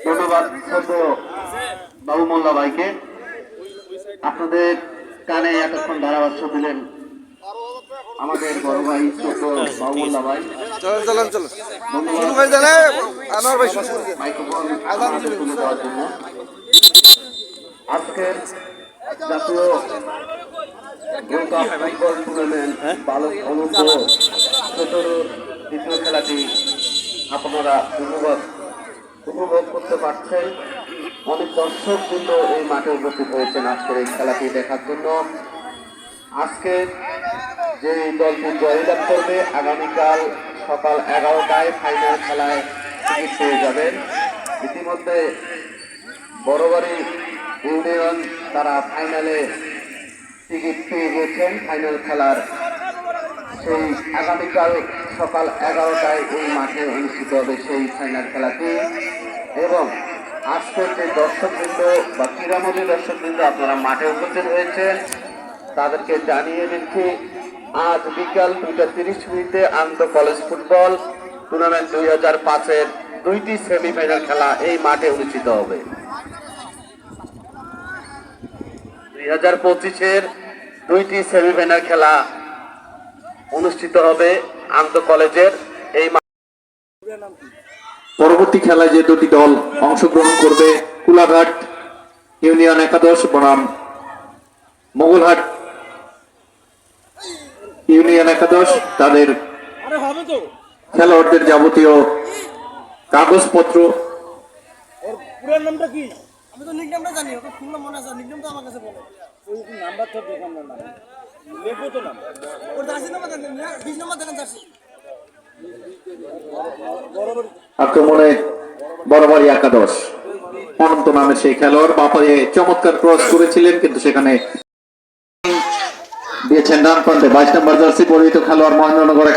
ধন্যবাদ বাবু মোল্লা ভাইকে। আপনাদের কানে এতক্ষণ ধারাভাষ্য দিলেন আমাদের বড় ভাই ছোট বাবু মোল্লা ভাই। আজকের জাতীয় ফুটবল টুর্নামেন্ট বালক অনুর্ধ 17 দ্বিতীয় খেলাটি আপনারা উপভোগ করতে পারছেন। অনেক দর্শক কিন্তু এই মাঠে উপস্থিত হয়েছেন আজকের এই খেলাটি দেখার জন্য। আজকে যে দলটি জয়লাভ করবে আগামীকাল সকাল 11টায় ফাইনাল খেলায় টিকিট পেয়ে যাবেন। ইতিমধ্যে বড়বাড়ি ইউনিয়ন তারা ফাইনালে টিকিট পেয়ে গেছেন। ফাইনাল খেলার সেই আগামীকাল সকাল 11টায় এই মাঠে অনুষ্ঠিত হবে সেই ফাইনাল খেলাটি। এবং আজকের যে দর্শকবৃন্দ বা ক্রীড়ামোদী দর্শকবৃন্দ আপনারা মাঠে উপস্থিত হয়েছেন তাদেরকে জানিয়ে দিচ্ছি, আজ বিকাল 2:30 আন্তঃ কলেজ ফুটবল টুর্নামেন্ট 2005-এর 2টি সেমিফাইনাল খেলা এই মাঠে অনুষ্ঠিত হবে। 2025-এর 2টি সেমিফাইনাল খেলা অনুষ্ঠিত হবে আন্তঃ কলেজের এই। পরবর্তী খেলায় যে দুটি দল অংশগ্রহণ করবে, কুলাঘাট ইউনিয়ন একাদশ বনাম মোগলহাট ইউনিয়ন একাদশ, তাদের খেলোয়াড়দের যাবতীয় কাগজপত্র আক্রমণে বড়বাড়ি একাদশ অনন্ত নামের সেই খেলোয়াড় বাপারে চমৎকার ক্রস করেছিলেন, কিন্তু সেখানে দিয়েছেন ডান প্রান্তে 22 নম্বর জার্সি পরিহিত খেলোয়াড় মহেন্দ্রনগর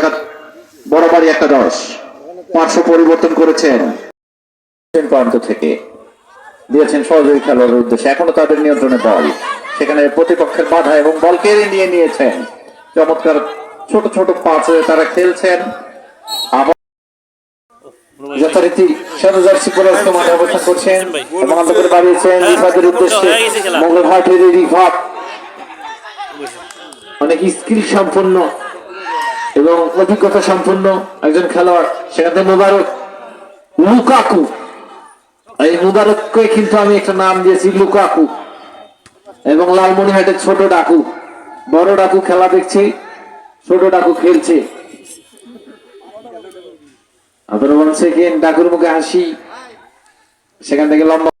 বড়বাড়ি একাদশ। পার্শ্ব পরিবর্তন করেছেন প্রান্ত থেকে, দিয়েছেন সহযোগী খেলোয়াড়ের উদ্দেশ্যে। এখনো তাদের নিয়ন্ত্রণে বল, সেখানে প্রতিপক্ষের বাধা এবং বল কেড়ে নিয়ে নিয়েছেন। চমৎকার ছোট ছোট পাসে তারা খেলছেন। যথারীতি জার্সি পরে মাঠে অবস্থান করছেন এবং করে বাড়িয়েছেন রিফাতের উদ্দেশ্যে। মোগলহাটের রিফাত অনেক স্কিল সম্পন্ন এবং অভিজ্ঞতা সম্পন্ন একজন খেলোয়াড়। সেখানে মুবারক লুকাকু, এই মুবারককে কিন্তু আমি একটা নাম দিয়েছি লুকাকু। এবং লালমনিরহাটের ছোট ডাকু, বড় ডাকু খেলা দেখছি, ছোট ডাকু খেলছে। আপনারা বলছেন ডাকুর মুখে হাসি, সেখান থেকে লম্বা